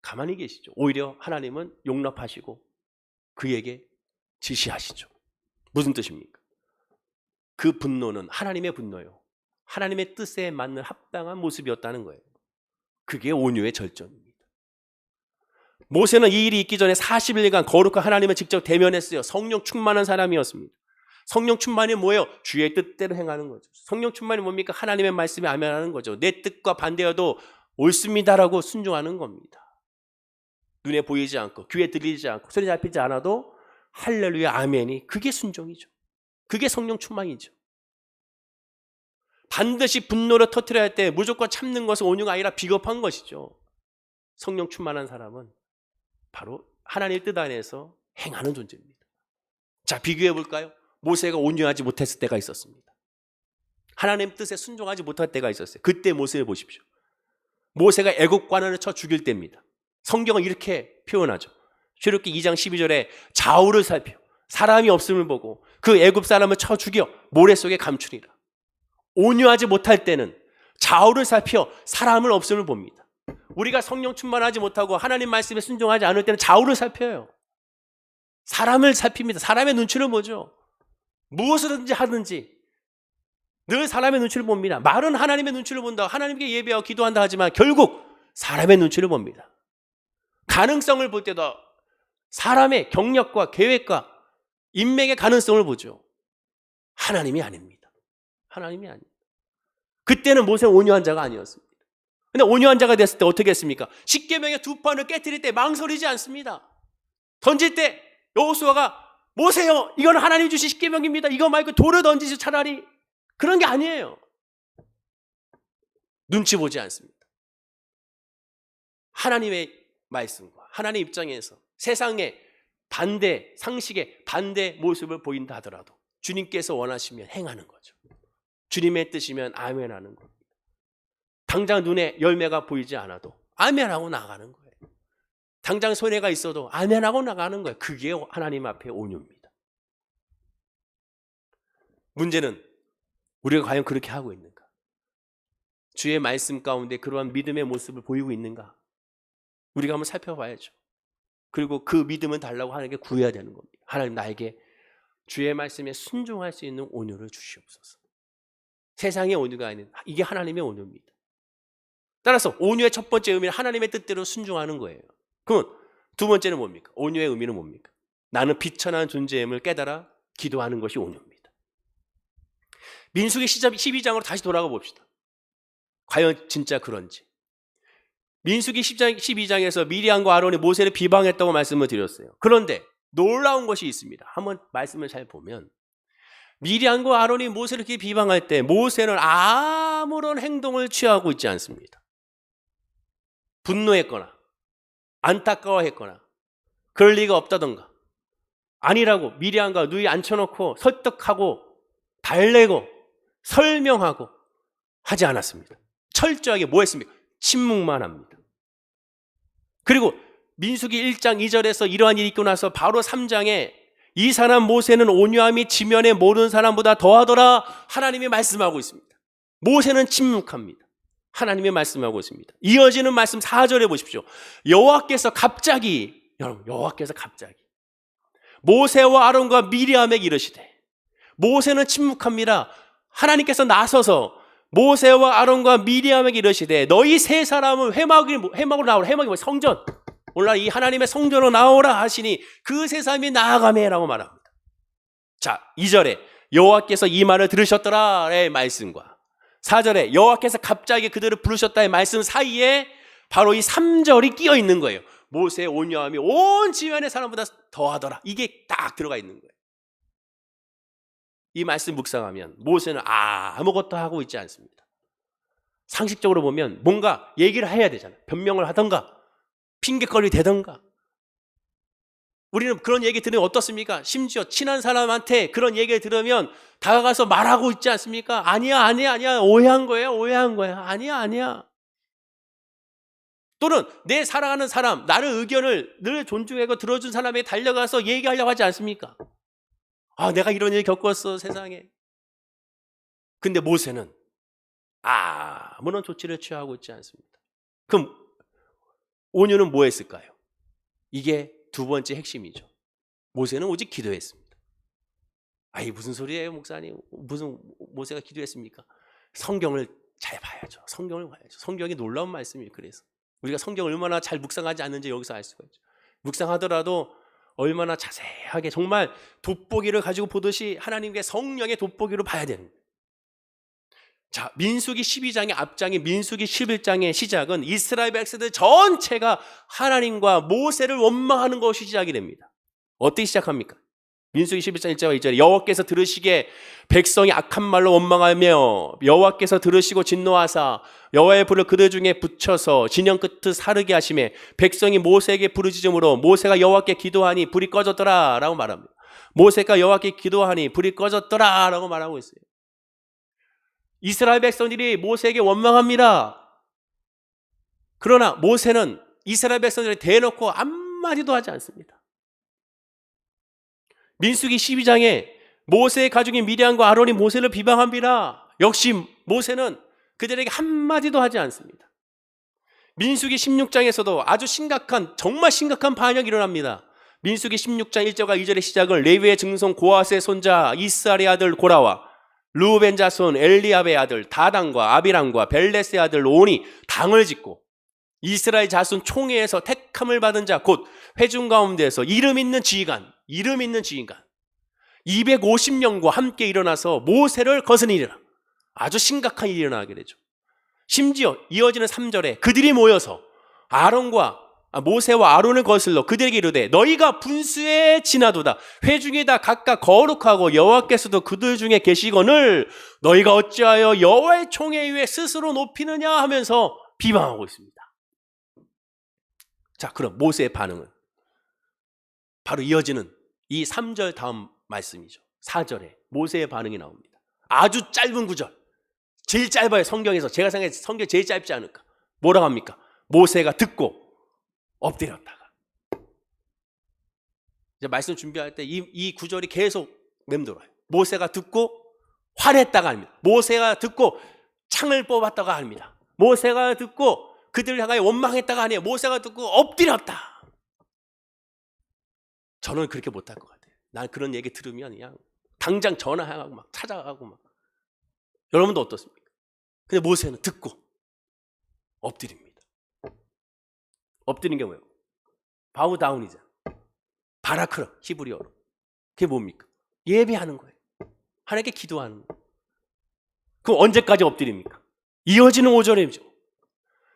가만히 계시죠. 오히려 하나님은 용납하시고 그에게 지시하시죠. 무슨 뜻입니까? 그 분노는 하나님의 분노예요. 하나님의 뜻에 맞는 합당한 모습이었다는 거예요. 그게 온유의 절정입니다. 모세는 이 일이 있기 전에 40일간 거룩한 하나님을 직접 대면했어요. 성령 충만한 사람이었습니다. 성령 충만이 뭐예요? 주의 뜻대로 행하는 거죠. 성령 충만이 뭡니까? 하나님의 말씀에 아멘하는 거죠. 내 뜻과 반대여도 옳습니다라고 순종하는 겁니다. 눈에 보이지 않고 귀에 들리지 않고 소리 잡히지 않아도 할렐루야 아멘이 그게 순종이죠. 그게 성령 충만이죠. 반드시 분노를 터뜨려야 할 때 무조건 참는 것은 온유가 아니라 비겁한 것이죠. 성령 충만한 사람은 바로 하나님의 뜻 안에서 행하는 존재입니다. 자, 비교해 볼까요? 모세가 온유하지 못했을 때가 있었습니다. 하나님 뜻에 순종하지 못할 때가 있었어요. 그때 모세를 보십시오. 모세가 애국 관원을 쳐 죽일 때입니다. 성경은 이렇게 표현하죠. 출애굽기 2장 12절에 좌우를 살펴 사람이 없음을 보고 그 애굽 사람을 쳐 죽여 모래 속에 감추리라. 온유하지 못할 때는 좌우를 살펴 사람을 없음을 봅니다. 우리가 성령 충만하지 못하고 하나님 말씀에 순종하지 않을 때는 좌우를 살펴요. 사람을 살핍니다. 사람의 눈치를 보죠. 무엇이든지 하든지 늘 사람의 눈치를 봅니다. 말은 하나님의 눈치를 본다. 하나님께 예배하고 기도한다 하지만 결국 사람의 눈치를 봅니다. 가능성을 볼 때도 사람의 경력과 계획과 인맥의 가능성을 보죠. 하나님이 아닙니다. 하나님이 아닙니다. 그때는 모세는 온유한 자가 아니었습니다. 근데 온유한 자가 됐을 때 어떻게 했습니까? 십계명의 두 판을 깨뜨릴 때 망설이지 않습니다. 던질 때 여호수아가 모세요, 이건 하나님 주신 십계명입니다. 이거 말고 돌을 던지시 차라리. 그런 게 아니에요. 눈치 보지 않습니다. 하나님의 말씀과 하나님의 입장에서 세상의 반대, 상식의 반대 모습을 보인다 하더라도 주님께서 원하시면 행하는 거죠. 주님의 뜻이면 아멘하는 겁니다. 당장 눈에 열매가 보이지 않아도 아멘하고 나가는 거예요. 당장 손해가 있어도 아멘하고 나가는 거예요. 그게 하나님 앞에 온유입니다. 문제는 우리가 과연 그렇게 하고 있는가? 주의 말씀 가운데 그러한 믿음의 모습을 보이고 있는가? 우리가 한번 살펴봐야죠. 그리고 그 믿음은 달라고 하나님께 구해야 되는 겁니다. 하나님, 나에게 주의 말씀에 순종할 수 있는 온유를 주시옵소서. 세상의 온유가 아닌 이게 하나님의 온유입니다. 따라서 온유의 첫 번째 의미는 하나님의 뜻대로 순종하는 거예요. 그러면 두 번째는 뭡니까? 온유의 의미는 뭡니까? 나는 비천한 존재임을 깨달아 기도하는 것이 온유입니다. 민수기 12장으로 다시 돌아가 봅시다. 과연 진짜 그런지. 민수기 12장에서 미리암과 아론이 모세를 비방했다고 말씀을 드렸어요. 그런데 놀라운 것이 있습니다. 한번 말씀을 잘 보면 미리암과 아론이 모세를 이렇게 비방할 때 모세는 아무런 행동을 취하고 있지 않습니다. 분노했거나 안타까워했거나 그럴 리가 없다던가 아니라고 미리암과 누이 앉혀놓고 설득하고 달래고 설명하고 하지 않았습니다. 철저하게 뭐 했습니까? 침묵만 합니다. 그리고 민수기 1장 2절에서 이러한 일이 있고 나서 바로 3장에 이 사람 모세는 온유함이 지면에 모르는 사람보다 더하더라 하나님이 말씀하고 있습니다. 모세는 침묵합니다. 하나님이 말씀하고 있습니다. 이어지는 말씀 4절에 보십시오. 여호와께서 갑자기 모세와 아론과 미리암에게 이르시되, 모세는 침묵합니다. 하나님께서 나서서 모세와 아론과 미리암에게 이르시되 너희 세 사람은 회막으로 나오라. 회막이 뭐예요? 성전. 오늘날 이 하나님의 성전으로 나오라 하시니 그 세 사람이 나아가매라고 말합니다. 자, 2절에 여호와께서 이 말을 들으셨더라의 말씀과 4절에 여호와께서 갑자기 그들을 부르셨다의 말씀 사이에 바로 이 3절이 끼어 있는 거예요. 모세의 온유함이 온 지면의 사람보다 더하더라. 이게 딱 들어가 있는 거예요. 이 말씀 묵상하면 모세는 아무것도 하고 있지 않습니다. 상식적으로 보면 뭔가 얘기를 해야 되잖아요. 변명을 하던가 핑계거리 되던가. 우리는 그런 얘기 들으면 어떻습니까? 심지어 친한 사람한테 그런 얘기를 들으면 다가가서 말하고 있지 않습니까? 아니야 오해한 거야. 아니야. 또는 내 사랑하는 사람, 나를 의견을 늘 존중하고 들어준 사람에게 달려가서 얘기하려고 하지 않습니까? 내가 이런 일 겪었어 세상에. 근데 모세는 아무런 조치를 취하고 있지 않습니다. 그럼 온유는 뭐 했을까요? 이게 두 번째 핵심이죠. 모세는 오직 기도했습니다. 아이 무슨 소리예요 목사님? 무슨 모세가 기도했습니까? 성경을 잘 봐야죠. 성경을 봐야죠. 성경이 놀라운 말씀이에요. 그래서 우리가 성경을 얼마나 잘 묵상하지 않는지 여기서 알 수가 있죠. 묵상하더라도 얼마나 자세하게 정말 돋보기를 가지고 보듯이 하나님께 성령의 돋보기로 봐야 됩니다. 자, 민수기 12장의 앞장인 민수기 11장의 시작은 이스라엘 백성들 전체가 하나님과 모세를 원망하는 것이 시작이 됩니다. 어떻게 시작합니까? 민수기 11장 1절과 2절에 여호와께서 들으시기에 백성이 악한 말로 원망하며 여호와께서 들으시고 진노하사 여호와의 불을 그들 중에 붙여서 진영 끝을 사르게 하시매 백성이 모세에게 부르짖음으로 모세가 여호와께 기도하니 불이 꺼졌더라 라고 말합니다. 모세가 여호와께 기도하니 불이 꺼졌더라 라고 말하고 있어요. 이스라엘 백성들이 모세에게 원망합니다. 그러나 모세는 이스라엘 백성들을 대놓고 한마디도 하지 않습니다. 민수기 12장에 모세의 가족인 미디안과 아론이 모세를 비방합니다. 역시 모세는 그들에게 한마디도 하지 않습니다. 민수기 16장에서도 아주 정말 심각한 반역이 일어납니다. 민수기 16장 1절과 2절의 시작은 레위의 증손 고아스의 손자 이스라엘의 아들 고라와 르우벤 자손 엘리압의 아들 다단과 아비람과 벨레스의 아들 온이 당을 짓고 이스라엘 자손 총회에서 택함을 받은 자 곧 회중 가운데에서 이름 있는 지휘관 250명과 함께 일어나서 모세를 거스리니라. 아주 심각한 일이 일어나게 되죠. 심지어 이어지는 3절에 그들이 모여서 모세와 아론을 거슬러 그들에게 이르되 너희가 분수에 지나도다 회중이 다 각각 거룩하고 여호와께서도 그들 중에 계시거늘 너희가 어찌하여 여호와의 총회 위에 스스로 높이느냐 하면서 비방하고 있습니다. 자, 그럼 모세의 반응은 바로 이어지는 이 3절 다음 말씀이죠. 4절에 모세의 반응이 나옵니다. 아주 짧은 구절, 제일 짧아요. 성경에서 제가 생각해 성경 제일 짧지 않을까. 뭐라고 합니까? 모세가 듣고 엎드렸다가. 이제 말씀 준비할 때 이 구절이 계속 맴돌아요. 모세가 듣고 화냈다가 합니다. 모세가 듣고 창을 뽑았다가 합니다. 모세가 듣고 그들을 향하여 원망했다가 아니에요. 모세가 듣고 엎드렸다. 저는 그렇게 못할 것 같아요. 난 그런 얘기 들으면 그냥 당장 전화하고 막 찾아가고 막. 여러분도 어떻습니까? 근데 모세는 듣고 엎드립니다. 엎드리는 게 뭐예요? 바우다운이잖아. 바라크라 히브리어로. 그게 뭡니까? 예배하는 거예요. 하나님께 기도하는 거예요. 그럼 언제까지 엎드립니까? 이어지는 5절이죠.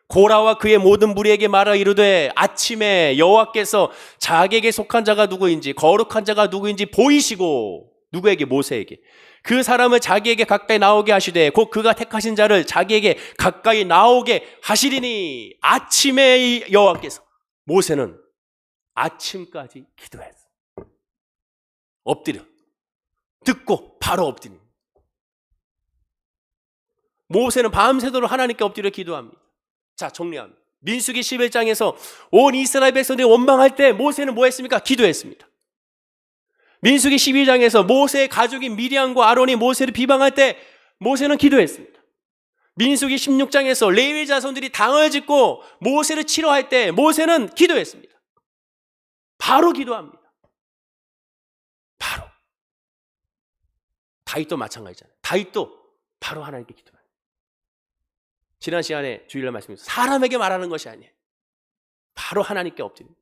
고라와 그의 모든 무리에게 말하 이르되 아침에 여호와께서 자기에게 속한 자가 누구인지 거룩한 자가 누구인지 보이시고 누구에게? 모세에게. 그 사람을 자기에게 가까이 나오게 하시되 곧 그가 택하신 자를 자기에게 가까이 나오게 하시리니 아침에 여호와께서. 모세는 아침까지 기도했어. 엎드려. 듣고 바로 엎드립니다. 모세는 밤새도록 하나님께 엎드려 기도합니다. 자, 정리합니다. 민수기 11장에서 온 이스라엘 백성들이 원망할 때 모세는 뭐 했습니까? 기도했습니다. 민수기 12장에서 모세의 가족인 미디안과 아론이 모세를 비방할 때 모세는 기도했습니다. 민수기 16장에서 레위 자손들이 당을 짓고 모세를 치러할 때 모세는 기도했습니다. 바로 기도합니다. 바로. 다윗도 마찬가지잖아요. 다윗도 바로 하나님께 기도해요. 지난 시간에 주일날 말씀드렸어요. 사람에게 말하는 것이 아니에요. 바로 하나님께 엎드립니다.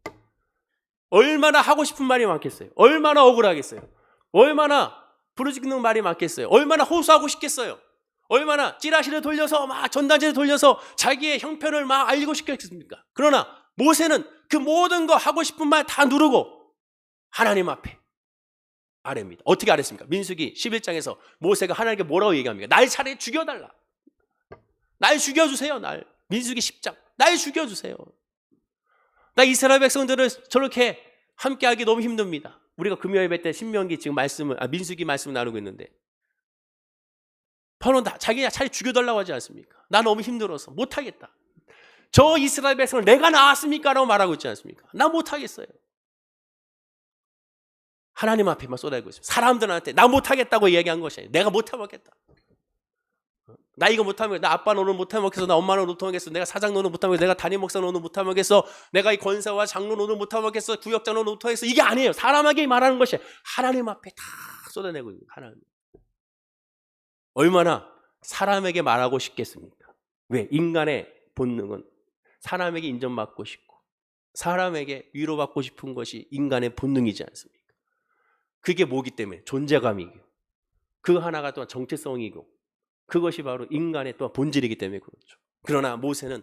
얼마나 하고 싶은 말이 많겠어요. 얼마나 억울하겠어요. 얼마나 부르짖는 말이 많겠어요. 얼마나 호소하고 싶겠어요. 얼마나 찌라시를 돌려서 막 전단지를 돌려서 자기의 형편을 막 알리고 싶겠습니까? 그러나 모세는 그 모든 거 하고 싶은 말 다 누르고 하나님 앞에 아뢰입니다. 어떻게 아뢰습니까? 민수기 11장에서 모세가 하나님께 뭐라고 얘기합니까? 날 차라리 죽여달라. 날 죽여주세요. 날. 민수기 10장. 날 죽여주세요. 나 이스라엘 백성들을 저렇게 함께하기 너무 힘듭니다. 우리가 금요 예배 때 신명기 지금 민수기 말씀을 나누고 있는데 바로 자기가 차라리 죽여달라고 하지 않습니까? 나 너무 힘들어서 못하겠다. 저 이스라엘 백성을 내가 낳았습니까? 라고 말하고 있지 않습니까? 나 못하겠어요. 하나님 앞에만 쏟아내고 있습니다. 사람들한테 나 못하겠다고 얘기한 것이 아니에요. 내가 못해먹겠다. 나 이거 못하면, 나 아빠 노릇 못하면 어겠어, 나 엄마 노릇 못하겠어, 내가 사장 노릇 못하면, 내가 담임 목사 노릇 못하면 어겠어, 내가 이 권사와 장로 노릇 못하면 어겠어, 구역장 노릇 못하겠어. 이게 아니에요. 사람에게 말하는 것이 하나님 앞에 다 쏟아내고 있는 거예요. 하나님. 얼마나 사람에게 말하고 싶겠습니까? 왜? 인간의 본능은 사람에게 인정받고 싶고 사람에게 위로받고 싶은 것이 인간의 본능이지 않습니까? 그게 뭐기 때문에? 존재감이고 그 하나가 또한 정체성이고 그것이 바로 인간의 또한 본질이기 때문에 그렇죠. 그러나 모세는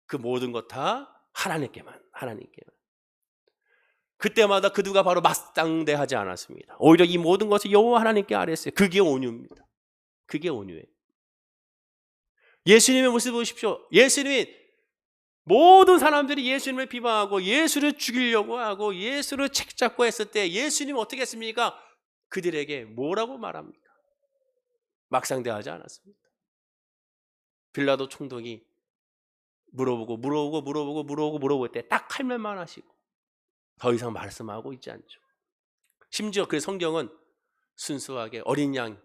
그 모든 것 다 하나님께만. 그때마다 그 누가 바로 맞상대하지 않았습니다. 오히려 이 모든 것을 여호와 하나님께 아뢰었어요. 그게 온유입니다. 그게 온유예요. 예수님의 모습 보십시오. 예수님이 모든 사람들이 예수님을 비방하고 예수를 죽이려고 하고 예수를 책잡고 했을 때 예수님은 어떻게 했습니까? 그들에게 뭐라고 말합니까? 막상대하지 않았습니다. 빌라도 총독이 물어볼 때 딱 할 말만 하시고 더 이상 말씀하고 있지 않죠. 심지어 그 성경은 순수하게 어린 양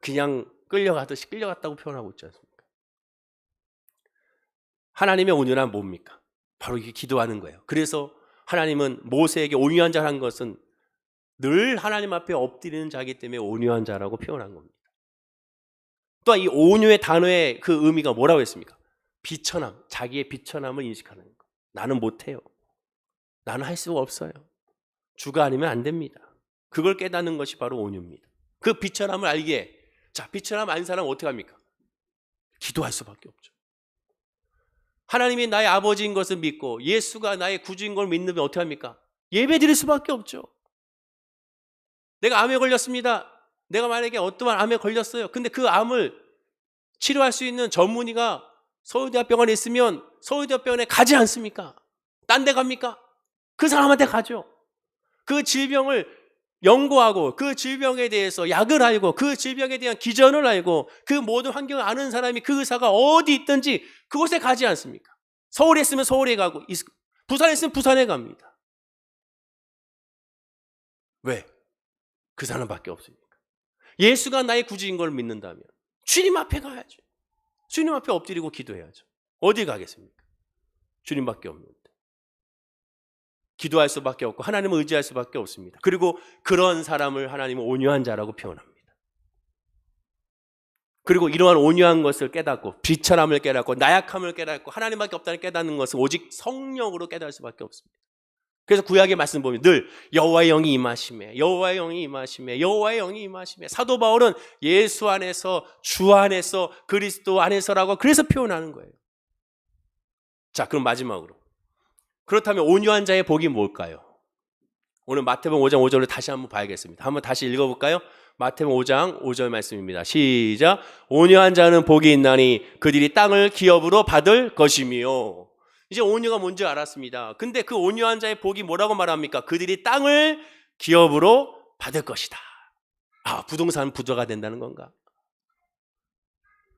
그냥 끌려가듯이 끌려갔다고 표현하고 있지 않습니까? 하나님의 온유란 뭡니까? 바로 이게 기도하는 거예요. 그래서 하나님은 모세에게 온유한 자라는 것은 늘 하나님 앞에 엎드리는 자이기 때문에 온유한 자라고 표현한 겁니다. 또한 이 온유의 단어의 그 의미가 뭐라고 했습니까? 비천함, 자기의 비천함을 인식하는 거. 나는 못해요. 나는 할 수가 없어요. 주가 아니면 안 됩니다. 그걸 깨닫는 것이 바로 온유입니다. 그 비천함을 알기에, 자, 비천함 아는 사람은 어떻게 합니까? 기도할 수밖에 없죠. 하나님이 나의 아버지인 것을 믿고 예수가 나의 구주인 걸 믿는 어떻게 합니까? 예배 드릴 수밖에 없죠. 내가 암에 걸렸습니다. 내가 만약에 어떠한 암에 걸렸어요. 근데 그 암을 치료할 수 있는 전문의가 서울대학병원에 있으면 서울대학병원에 가지 않습니까? 딴 데 갑니까? 그 사람한테 가죠. 그 질병을 연구하고 그 질병에 대해서 약을 알고 그 질병에 대한 기전을 알고 그 모든 환경을 아는 사람이 그 의사가 어디 있든지 그곳에 가지 않습니까? 서울에 있으면 서울에 가고 부산에 있으면 부산에 갑니다. 왜? 그 사람밖에 없으니까. 예수가 나의 구주인 걸 믿는다면 주님 앞에 가야죠. 주님 앞에 엎드리고 기도해야죠. 어디 가겠습니까? 주님밖에 없는데. 기도할 수밖에 없고 하나님을 의지할 수밖에 없습니다. 그리고 그런 사람을 하나님은 온유한 자라고 표현합니다. 그리고 이러한 온유한 것을 깨닫고 비천함을 깨닫고 나약함을 깨닫고 하나님밖에 없다는 깨닫는 것은 오직 성령으로 깨달을 수밖에 없습니다. 그래서 구약의 말씀 보면 늘 여호와의 영이 임하심에 여호와의 영이 임하심에 여호와의 영이 임하심에 사도 바울은 예수 안에서 주 안에서 그리스도 안에서라고 그래서 표현하는 거예요. 자, 그럼 마지막으로 그렇다면 온유한 자의 복이 뭘까요? 오늘 마태복음 5장 5절을 다시 한번 봐야겠습니다. 한번 다시 읽어볼까요? 마태복음 5장 5절 말씀입니다. 시작. 온유한 자는 복이 있나니 그들이 땅을 기업으로 받을 것이며. 이제 온유가 뭔지 알았습니다. 근데 그 온유한 자의 복이 뭐라고 말합니까? 그들이 땅을 기업으로 받을 것이다. 아, 부동산 부자가 된다는 건가?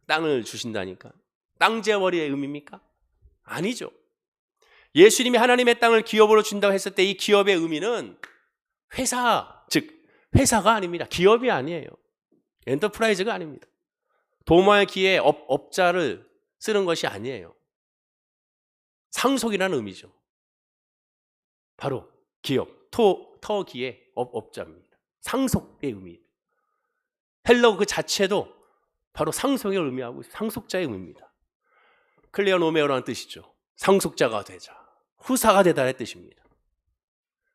땅을 주신다니까. 땅 재벌이의 의미입니까? 아니죠. 예수님이 하나님의 땅을 기업으로 준다고 했을 때 이 기업의 의미는 회사, 즉 회사가 아닙니다. 기업이 아니에요. 엔터프라이즈가 아닙니다. 도마의 기에 업자를 쓰는 것이 아니에요. 상속이라는 의미죠. 바로 기업, 터기의 업자입니다. 상속의 의미입니다. 헬러 그 자체도 바로 상속을 의미하고 상속자의 의미입니다. 클레어 노메어라는 뜻이죠. 상속자가 되자, 후사가 되다의 뜻입니다.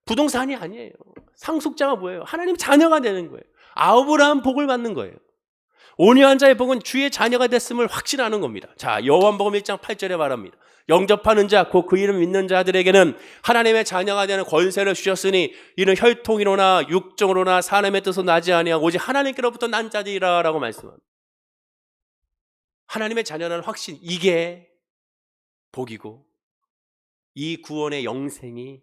부동산이 아니에요. 상속자가 뭐예요? 하나님 자녀가 되는 거예요. 아브라함 복을 받는 거예요. 온유한 자의 복은 주의 자녀가 됐음을 확신하는 겁니다. 자, 요한복음 1장 8절에 말합니다. 영접하는 자, 곧 그 이름 믿는 자들에게는 하나님의 자녀가 되는 권세를 주셨으니 이는 혈통이로나 육정으로나 사람의 뜻으로 나지 아니하고 오직 하나님께로부터 난 자들이라 라고 말씀합니다. 하나님의 자녀라는 확신, 이게 복이고 이 구원의 영생이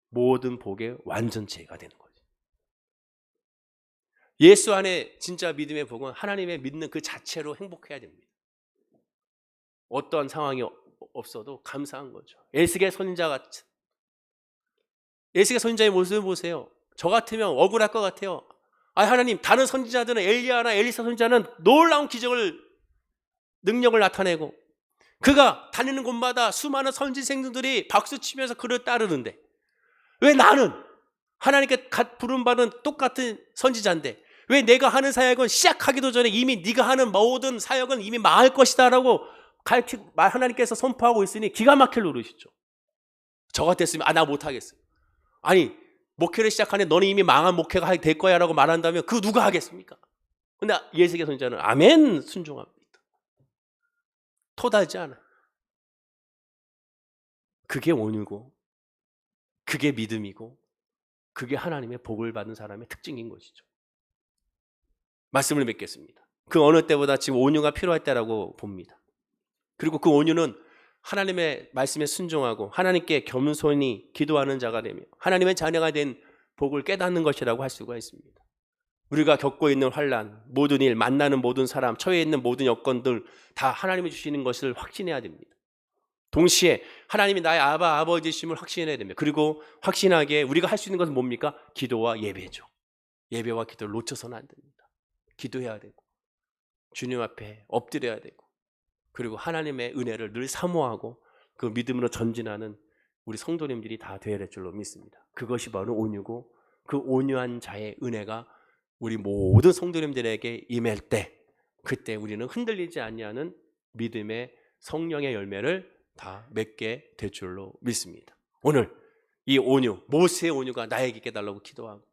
모든 복의 완전체가 되는 거죠. 예수 안에 진짜 믿음의 복은 하나님의 믿는 그 자체로 행복해야 됩니다. 어떠한 상황이 없어도 감사한 거죠. 에스겔 선지자 같은 에스겔 선지자의 모습을 보세요. 저 같으면 억울할 것 같아요. 아, 하나님, 다른 선지자들은 엘리야나 엘리사 선지자는 놀라운 기적을 능력을 나타내고 그가 다니는 곳마다 수많은 선지생들이 박수치면서 그를 따르는데 왜 나는 하나님께 부름받은 똑같은 선지자인데 왜 내가 하는 사역은 시작하기도 전에 이미 네가 하는 모든 사역은 이미 망할 것이다 라고 하나님께서 선포하고 있으니 기가 막힐 노릇이죠. 저 같았으면 나 못하겠어요. 아니 목회를 시작하는데 너는 이미 망한 목회가 될 거야 라고 말한다면 그 누가 하겠습니까? 근데 예수의 선지자는 아멘 순종합니다. 토달지 않아요. 그게 온유고 그게 믿음이고 그게 하나님의 복을 받는 사람의 특징인 것이죠. 말씀을 맺겠습니다. 그 어느 때보다 지금 온유가 필요할 때라고 봅니다. 그리고 그 온유는 하나님의 말씀에 순종하고 하나님께 겸손히 기도하는 자가 되며 하나님의 자녀가 된 복을 깨닫는 것이라고 할 수가 있습니다. 우리가 겪고 있는 환난, 모든 일, 만나는 모든 사람, 처해 있는 모든 여건들 다 하나님이 주시는 것을 확신해야 됩니다. 동시에 하나님이 나의 아버지심을 확신해야 됩니다. 그리고 확신하게 우리가 할 수 있는 것은 뭡니까? 기도와 예배죠. 예배와 기도를 놓쳐서는 안 됩니다. 기도해야 되고 주님 앞에 엎드려야 되고 그리고 하나님의 은혜를 늘 사모하고 그 믿음으로 전진하는 우리 성도님들이 다 되어야 될 줄로 믿습니다. 그것이 바로 온유고 그 온유한 자의 은혜가 우리 모든 성도님들에게 임할 때 그때 우리는 흔들리지 아니하는 믿음의 성령의 열매를 다 맺게 될 줄로 믿습니다. 오늘 이 온유, 모세의 온유가 나에게 깨달라고 기도하고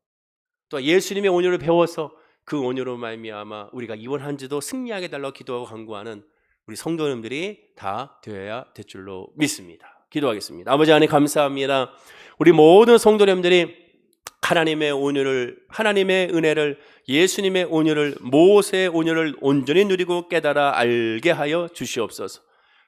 또 예수님의 온유를 배워서 그 온유로 말미암아 우리가 이번 한 주도 승리하게 달라고 기도하고 간구하는 우리 성도님들이 다 되어야 될 줄로 믿습니다. 기도하겠습니다. 아버지 하나님 감사합니다. 우리 모든 성도님들이 하나님의 온유를, 하나님의 은혜를, 예수님의 온유를, 모세의 온유를 온전히 누리고 깨달아 알게 하여 주시옵소서.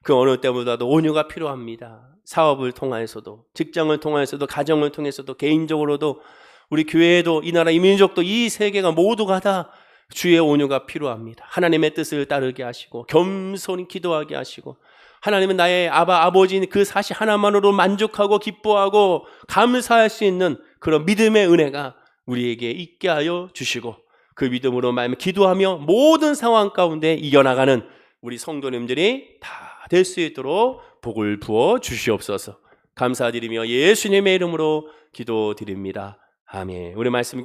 그 어느 때보다도 온유가 필요합니다. 사업을 통해서도, 직장을 통해서도, 가정을 통해서도, 개인적으로도, 우리 교회도, 이 나라, 이 민족도, 이 세계가 모두가 다 주의 온유가 필요합니다. 하나님의 뜻을 따르게 하시고 겸손히 기도하게 하시고 하나님은 나의 아버지인 그 사실 하나만으로 만족하고 기뻐하고 감사할 수 있는 그런 믿음의 은혜가 우리에게 있게 하여 주시고 그 믿음으로 말하면 기도하며 모든 상황 가운데 이겨나가는 우리 성도님들이 다 될 수 있도록 복을 부어 주시옵소서. 감사드리며 예수님의 이름으로 기도드립니다. 아멘. 우리 말씀